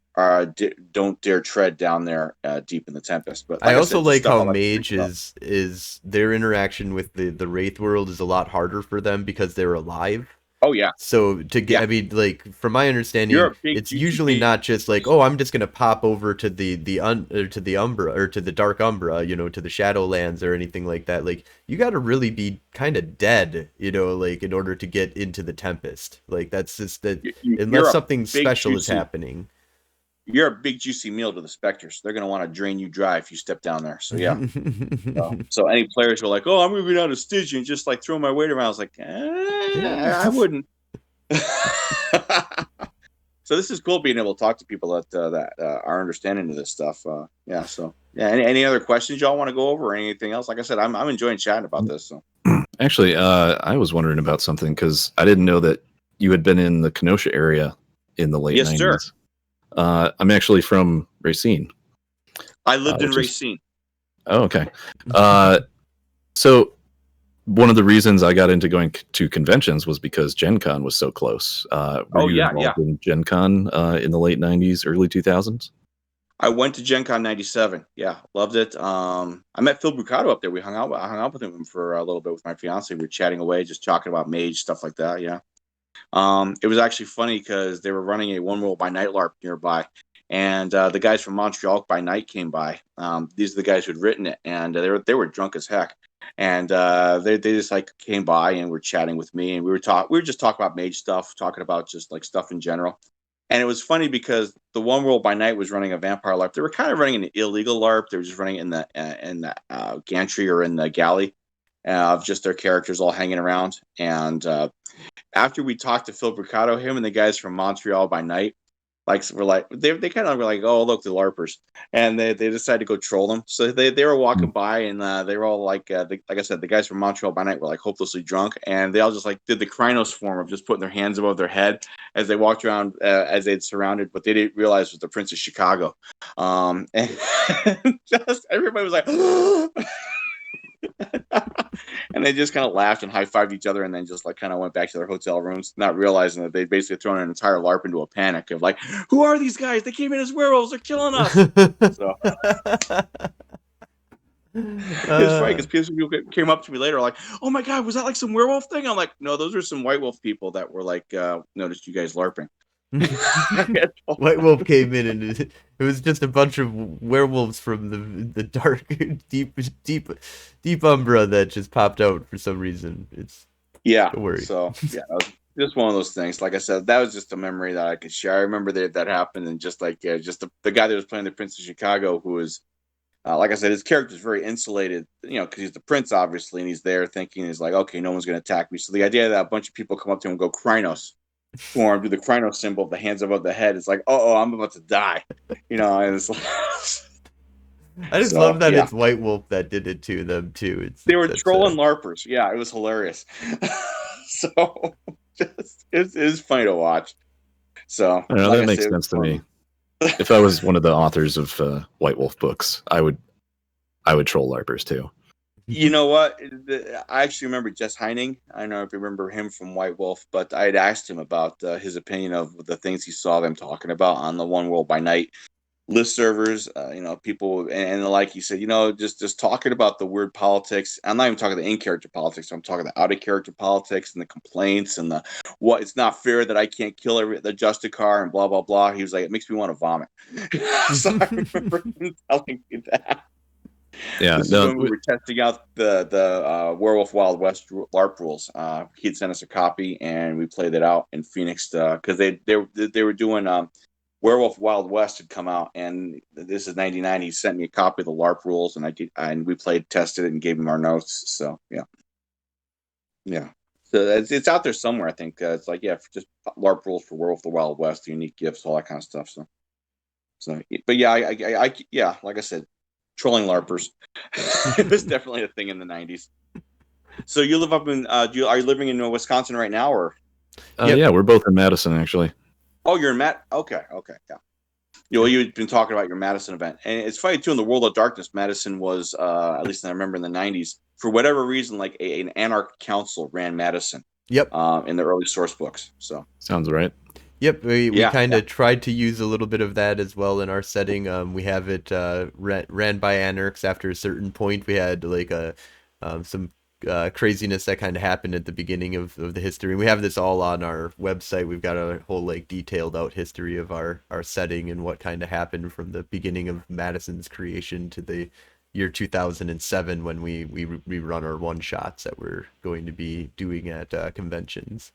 S3: don't dare tread down there deep in the Tempest. But like
S1: I also
S3: said,
S1: like how
S3: like
S1: Mage is their interaction with the Wraith world is a lot harder for them because they're alive.
S3: Oh yeah.
S1: So to get, I mean, like from my understanding, it's usually not just like, oh, I'm just gonna pop over to the Umbra or to the Dark Umbra, you know, to the Shadowlands or anything like that. Like you got to really be kind of dead, you know, like in order to get into the Tempest. Like that's just that unless something special is happening.
S3: You're a big juicy meal to the Spectres. They're going to want to drain you dry if you step down there. So yeah. So any players who are like, oh, I'm moving down to Stygian and just like throw my weight around, I was like, I wouldn't. So this is cool being able to talk to people that are understanding of this stuff. Yeah. So yeah. Any other questions y'all want to go over or anything else? Like I said, I'm enjoying chatting about this. So
S2: actually, I was wondering about something because I didn't know that you had been in the Kenosha area in the late 90s.
S3: Sir.
S2: I'm actually from Racine.
S3: I lived in Racine.
S2: Oh, okay. So one of the reasons I got into going to conventions was because Gen Con was so close. Were you involved in Gen Con in the late 90s, early 2000s?
S3: I went to Gen Con 97. Yeah, loved it. I met Phil Brucato up there. I hung out with him for a little bit with my fiance. We were chatting away, just talking about Mage, stuff like that. Yeah. It was actually funny because they were running a One World by Night LARP nearby, and the guys from Montreal by Night came by. These are the guys who'd written it, and they were drunk as heck, and they just like came by and were chatting with me, and we were just talking about Mage stuff, talking about just like stuff in general. And it was funny because the One World by Night was running a vampire LARP. They were kind of running an illegal LARP. They were just running in the gantry or in the galley of just their characters all hanging around. And after we talked to Phil Brucato, him and the guys from Montreal by Night, they kind of were like, oh, look, the LARPers, and they decided to go troll them. So they were walking by, and they were all like I said, the guys from Montreal by Night were like hopelessly drunk, and they all just like did the Krynos form of just putting their hands above their head as they walked around as they'd surrounded what they didn't realize was the Prince of Chicago, and just everybody was like. And they just kind of laughed and high-fived each other, and then just like kind of went back to their hotel rooms, not realizing that they'd basically thrown an entire LARP into a panic of like, who are these guys? They came in as werewolves. They're killing us. So it's funny because people came up to me later like, oh my God, was that like some werewolf thing? I'm like, no, those are some White Wolf people that were like, noticed you guys LARPing.
S1: White Wolf came in and it was just a bunch of werewolves from the dark, deep Umbra that just popped out for some reason. Don't worry.
S3: So yeah, that was just one of those things. Like I said, that was just a memory that I could share. I remember that happened, and just like just the guy that was playing the Prince of Chicago, who was like I said, his character is very insulated, because he's the prince, obviously, and he's there thinking he's like, okay, no one's going to attack me. So the idea that a bunch of people come up to him and go Krynos form, do the Krynos symbol of the hands above the head, it's like, I'm about to die, and it's like.
S1: I just love that it's White Wolf that did it to them too.
S3: They were trolling LARPers. Yeah, it was hilarious. So it's funny to watch. So
S2: I know, that makes sense to me. If I was one of the authors of White Wolf books, I would troll LARPers too.
S3: You know what? I actually remember Jess Heining. I don't know if you remember him from White Wolf, but I had asked him about his opinion of the things he saw them talking about on the One World by Night list servers, people, and like you said, just talking about the weird politics. I'm not even talking the in-character politics. I'm talking the out-of-character politics and the complaints and what it's not fair that I can't kill the Justicar and blah blah blah. He was like, it makes me want to vomit. So I remember him telling me that.
S2: Yeah,
S3: this is when we were testing out the Werewolf Wild West LARP rules. He'd sent us a copy, and we played it out in Phoenix because they were doing Werewolf Wild West had come out, and this is 99. He sent me a copy of the LARP rules, and we tested it, and gave him our notes. So yeah. So it's out there somewhere. I think it's like just LARP rules for Werewolf the Wild West, unique gifts, all that kind of stuff. So but yeah, I like I said, trolling LARPers. It was definitely a thing in the 90s. So you live up in? Are you living in Wisconsin right now, or?
S2: Yeah, we're both in Madison actually.
S3: Oh, you're in Matt. Okay, yeah. You've been talking about your Madison event, and it's funny too. In the World of Darkness, Madison was, at least I remember in the '90s, for whatever reason, like an anarch council ran Madison.
S1: Yep.
S3: In the early source books. So
S2: sounds right.
S1: Yep, we kind of tried to use a little bit of that as well in our setting. We have it ran by anarchs. After a certain point, we had like some craziness that kind of happened at the beginning of the history. We have this all on our website. We've got a whole like detailed out history of our setting and what kind of happened from the beginning of Madison's creation to the year 2007 when we run our one shots that we're going to be doing at conventions.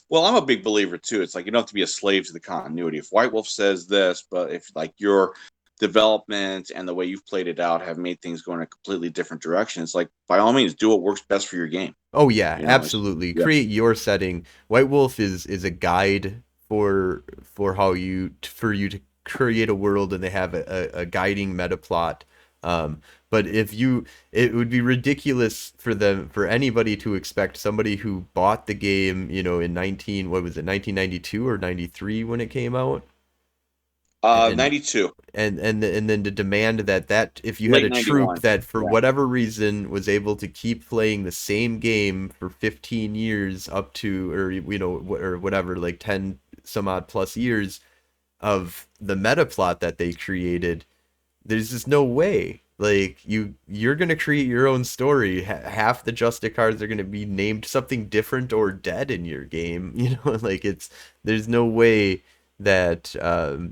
S3: Well, I'm a big believer too. It's like you don't have to be a slave to the continuity. If White Wolf says this, but if like your development and the way you've played it out have made things go in a completely different direction, it's like by all means do what works best for your game.
S1: Oh yeah, absolutely. Create your setting. White Wolf is a guide for you to create a world, and they have a guiding meta plot. But it would be ridiculous for anybody to expect somebody who bought the game, in 1992 or 93 when it came out.
S3: 92.
S1: And then to demand that if you had a troop that for whatever reason was able to keep playing the same game for 15 years up to, or whatever, like 10 some odd plus years of the meta plot that they created, there's just no way. Like you're gonna create your own story. Half the Justicars are gonna be named something different or dead in your game. Like there's no way that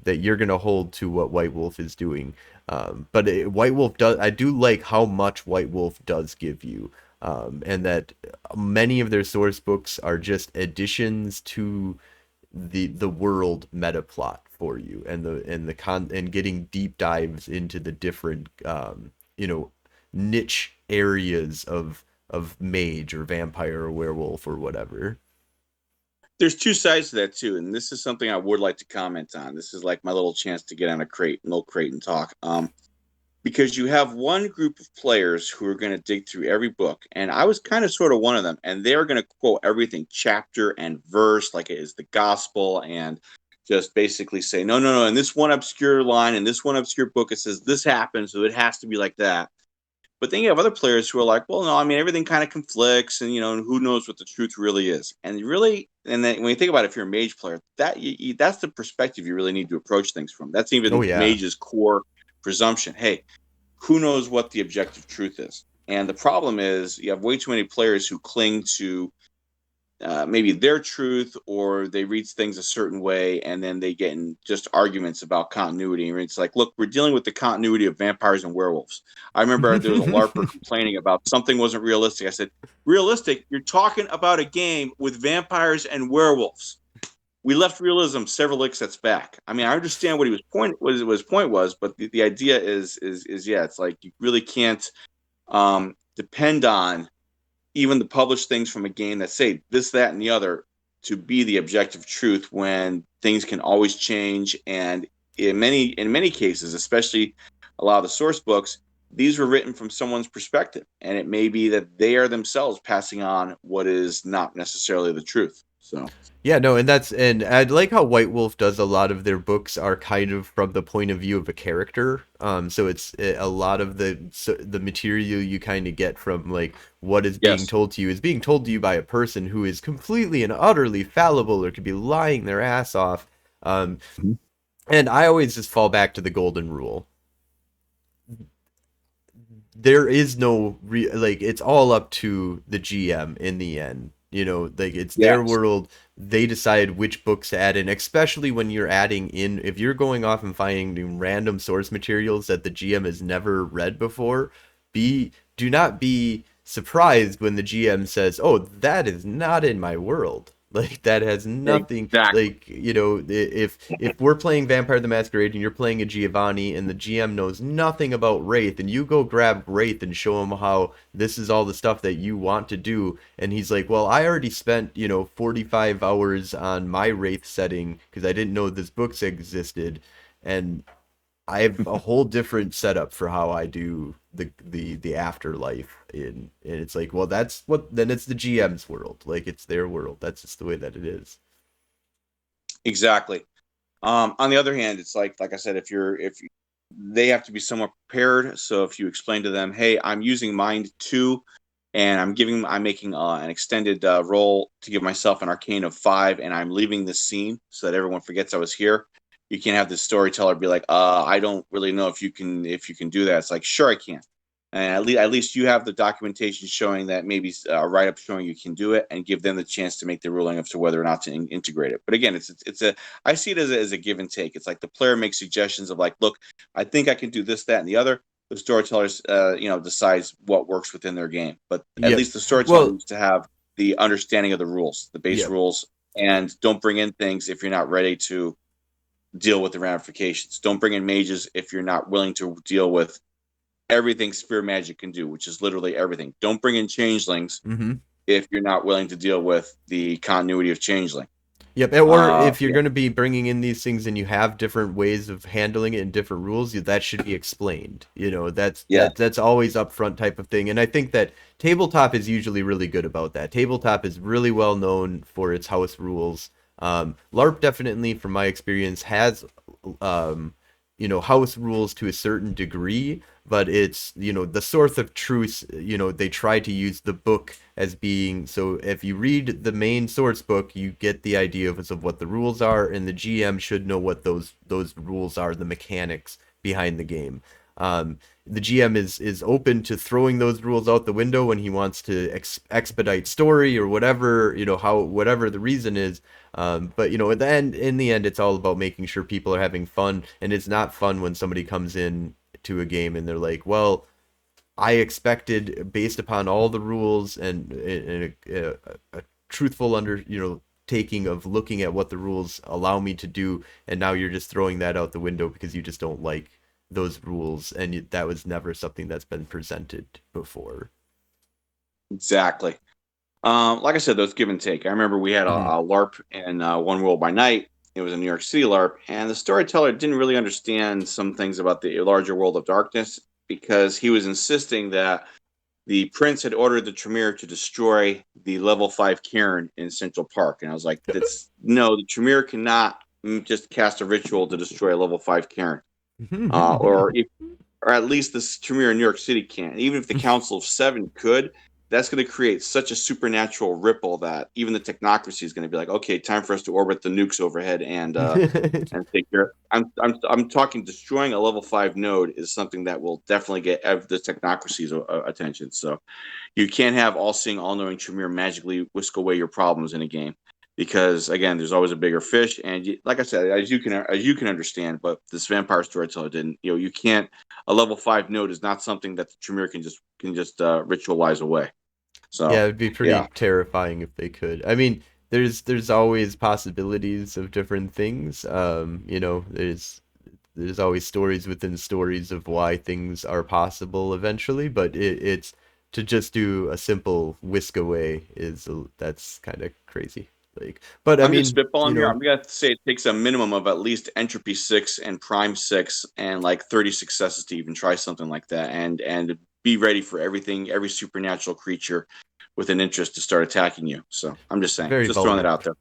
S1: you're gonna hold to what White Wolf is doing. But White Wolf does. I do like how much White Wolf does give you, and that many of their source books are just additions to the world meta plot for you, and getting deep dives into the different niche areas of mage or vampire or werewolf or whatever.
S3: There's two sides to that too, and this is something I would like to comment on. This is like my little chance to get on a milk crate and talk. Because you have one group of players who are going to dig through every book, and I was kind of sort of one of them, and they're going to quote everything chapter and verse like it is the gospel, and just basically say, no, in this one obscure line, in this one obscure book, it says this happened, so it has to be like that. But then you have other players who are like, well, no, I mean, everything kind of conflicts, and who knows what the truth really is. And then when you think about it, if you're a mage player, that's the perspective you really need to approach things from. That's even mage's core presumption. Hey, who knows what the objective truth is? And the problem is you have way too many players who cling to maybe their truth, or they read things a certain way, and then they get in just arguments about continuity. And it's like, look, we're dealing with the continuity of vampires and werewolves. I remember there was a LARPer complaining about something wasn't realistic. I said, realistic? You're talking about a game with vampires and werewolves. We left realism several sets back. I mean, I understand what his point was, but the idea is it's like you really can't depend on even the published things from a game that say this, that, and the other to be the objective truth, when things can always change. And in many cases, especially a lot of the source books, these were written from someone's perspective, and it may be that they are themselves passing on what is not necessarily the truth. So
S1: yeah, no, and I like how White Wolf does a lot of their books are kind of from the point of view of a character. So it's a lot of the material you kind of get from like what is being told to you is being told to you by a person who is completely and utterly fallible or could be lying their ass off. And I always just fall back to the golden rule. There is no like, it's all up to the GM in the end. You know, like, it's their world. They decide which books to add in, especially when you're adding in, if you're going off and finding random source materials that the GM has never read before, do not be surprised when the GM says, "Oh, that is not in my world." Like, that has nothing.
S3: Exactly.
S1: Like, you know, if we're playing Vampire the Masquerade and you're playing a Giovanni and the GM knows nothing about Wraith, and you go grab Wraith and show him how this is all the stuff that you want to do, and he's like, "Well, I already spent, 45 hours on my Wraith setting because I didn't know this book existed, and I have a whole different setup for how I do the afterlife." And it's like, well, then it's the GM's world. Like, it's their world. That's just the way that it is.
S3: Exactly. On the other hand, it's like I said, they have to be somewhat prepared. So if you explain to them, "Hey, I'm using Mind 2, and I'm making an extended roll to give myself an arcane of 5, and I'm leaving this scene so that everyone forgets I was here." You can't have the storyteller be like, "I don't really know if you can do that." It's like, "Sure, I can." And at least you have the documentation showing that, maybe a write up showing you can do it, and give them the chance to make the ruling as to whether or not to integrate it. But again, I see it as a give and take. It's like the player makes suggestions of like, "Look, I think I can do this, that, and the other." The storytellers, decides what works within their game. But at least the storyteller needs to have the understanding of the rules, the base rules, and don't bring in things if you're not ready to deal with the ramifications. Don't bring in mages if you're not willing to deal with everything spear magic can do, which is literally everything. Don't bring in changelings if you're not willing to deal with the continuity of changeling.
S1: Yep, or if you're going to be bringing in these things and you have different ways of handling it and different rules, that should be explained. That's always upfront type of thing. And I think that Tabletop is usually really good about that. Tabletop is really well known for its house rules. LARP definitely, from my experience, has house rules to a certain degree, but it's, the source of truth, they try to use the book as being, so if you read the main source book, you get the idea of what the rules are, and the GM should know what those rules are, the mechanics behind the game. The GM is open to throwing those rules out the window when he wants to expedite story or whatever, whatever the reason is. But in the end, it's all about making sure people are having fun, and it's not fun when somebody comes in to a game and they're like, "Well, I expected, based upon all the rules and a truthful taking of looking at what the rules allow me to do, and now you're just throwing that out the window because you just don't like those rules, and that was never something that's been presented before."
S3: Exactly. Like I said, those give and take. I remember we had a LARP in One World by Night. It was a New York City LARP, and the storyteller didn't really understand some things about the larger world of darkness, because he was insisting that the prince had ordered the Tremere to destroy the level 5 Cairn in Central Park. And I was like, no, the Tremere cannot just cast a ritual to destroy a level 5 Cairn. Or at least the Tremere in New York City can't. Even if the Council of Seven could, that's going to create such a supernatural ripple that even the technocracy is going to be like, "Okay, time for us to orbit the nukes overhead and take care." I'm talking destroying a level 5 node is something that will definitely get the technocracy's attention. So you can't have all-seeing, all-knowing Tremere magically whisk away your problems in a game, because again, there's always a bigger fish. And like I said, as you can understand, but this vampire storyteller didn't. You can't. A level 5 node is not something that the Tremere can just ritualize away. So
S1: yeah, it'd be pretty terrifying if they could. I mean, there's always possibilities of different things. There's always stories within stories of why things are possible eventually, but it's to just do a simple whisk away that's kind of crazy. But
S3: I'm just spitballing here. I'm gonna say it takes a minimum of at least entropy 6 and prime 6 and like 30 successes to even try something like that, and be ready for everything, every supernatural creature with an interest to start attacking you. So I'm just saying, throwing it out there.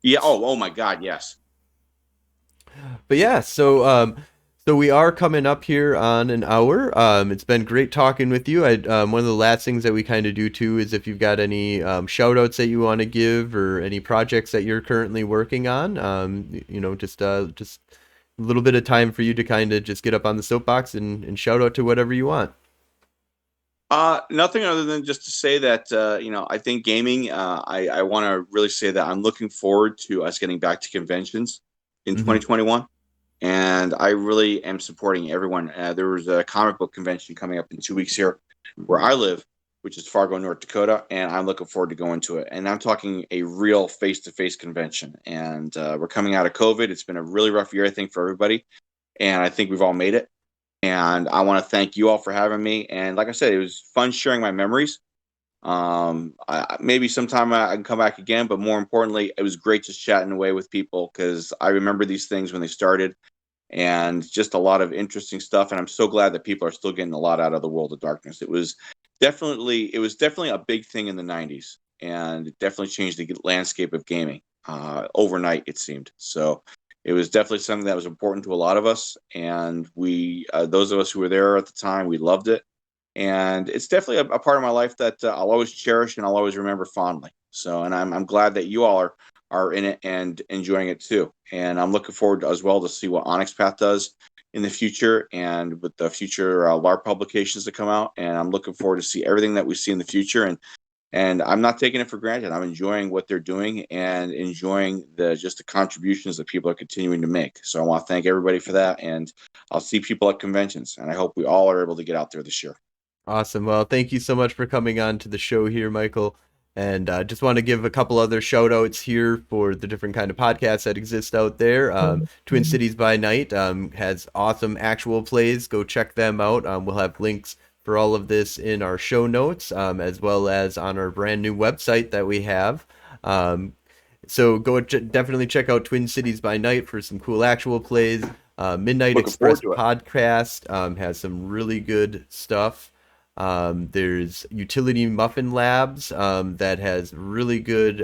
S3: Yeah. Oh my God. Yes.
S1: But yeah, so we are coming up here on an hour. It's been great talking with you. One of the last things that we kind of do too is if you've got any shout outs that you want to give, or any projects that you're currently working on, just little bit of time for you to kind of just get up on the soapbox and shout out to whatever you want.
S3: Nothing other than just to say that, I think gaming, I want to really say that I'm looking forward to us getting back to conventions in 2021. And I really am supporting everyone. There was a comic book convention coming up in 2 weeks here where I live, which is Fargo, North Dakota. And I'm looking forward to going to it. And I'm talking a real face-to-face convention. And we're coming out of COVID. It's been a really rough year, I think, for everybody. And I think we've all made it. And I want to thank you all for having me. And like I said, it was fun sharing my memories. Maybe sometime I can come back again, but more importantly, it was great just chatting away with people because I remember these things when they started and just a lot of interesting stuff. And I'm so glad that people are still getting a lot out of the World of Darkness. It was definitely a big thing in the 90s, and it definitely changed the landscape of gaming overnight, it seemed. So it was definitely something that was important to a lot of us, and we, those of us who were there at the time, we loved it, and it's definitely a part of my life that I'll always cherish and I'll always remember fondly. So, and I'm glad that you all are in it and enjoying it too, and I'm looking forward as well to see what Onyx Path does in the future and with the future LARP publications that come out, and I'm looking forward to see everything that we see in the future, and I'm not taking it for granted. I'm enjoying what they're doing and enjoying the contributions that people are continuing to make. So I want to thank everybody for that. And I'll see people at conventions. And I hope we all are able to get out there this year.
S1: Awesome. Well, thank you so much for coming on to the show here, Michael. And just want to give a couple other shout outs here for the different kind of podcasts that exist out there. Twin Cities by Night has awesome actual plays. Go check them out. We'll have links for all of this in our show notes, as well as on our brand new website that we have. So go definitely check out Twin Cities by Night for some cool actual plays. Midnight Express podcast has some really good stuff. There's Utility Muffin Labs that has really good,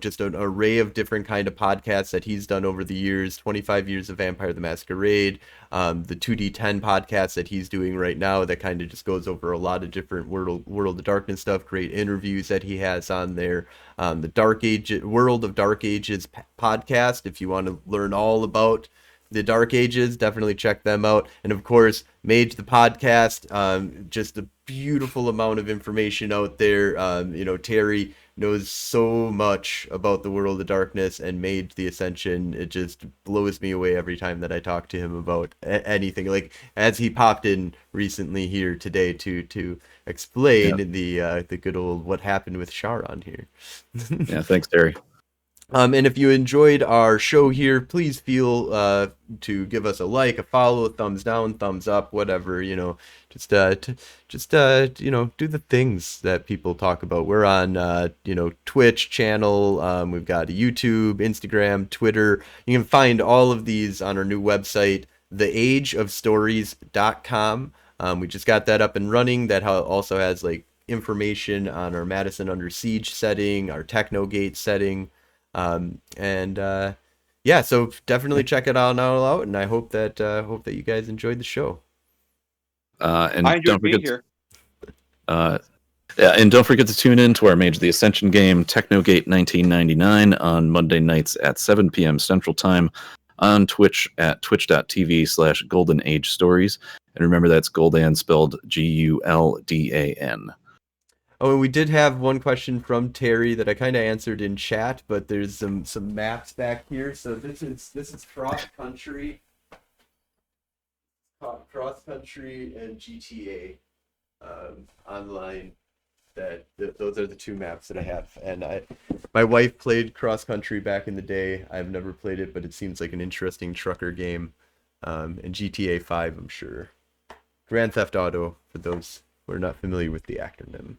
S1: just an array of different kind of podcasts that he's done over the years. 25 years of Vampire the Masquerade, the 2D10 podcast that he's doing right now that kind of just goes over a lot of different World of Darkness stuff. Great interviews that he has on there. The World of Dark Ages podcast, if you want to learn all about the Dark Ages, definitely check them out. And of course, Mage the podcast, just a beautiful amount of information out there. Terry knows so much about the World of Darkness and Mage the Ascension. It just blows me away every time that I talk to him about anything. Like as he popped in recently here today to explain the good old what happened with Sharon here.
S2: Yeah, thanks, Terry.
S1: And if you enjoyed our show here, please feel to give us a like, a follow, a thumbs down, thumbs up, whatever, just do the things that people talk about. We're on, Twitch channel. We've got YouTube, Instagram, Twitter. You can find all of these on our new website, theageofstories.com. We just got that up and running. That also has like information on our Madison Under Siege setting, our Technogate setting. So definitely check it all out, and I hope that you guys enjoyed the show.
S2: And don't forget and don't forget to tune in to our Mage of the Ascension game, Technogate 1999, on Monday nights at 7 p.m. Central Time on Twitch at twitch.tv/Golden Age Stories. And remember, that's Gul'dan spelled Guldan.
S1: Oh, and we did have one question from Terry that I kind of answered in chat, but there's some maps back here. So this is cross country and GTA online. Those are the two maps that I have. And my wife played cross country back in the day. I've never played it, but it seems like an interesting trucker game. And GTA 5, I'm sure. Grand Theft Auto, for those who are not familiar with the acronym.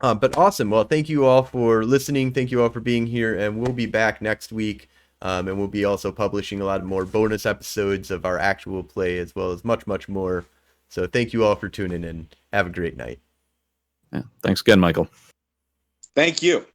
S1: But awesome. Well, thank you all for listening. Thank you all for being here. And we'll be back next week. And we'll be also publishing a lot more bonus episodes of our actual play, as well as much, much more. So thank you all for tuning in. Have a great night.
S2: Yeah. Thanks again, Michael.
S3: Thank you.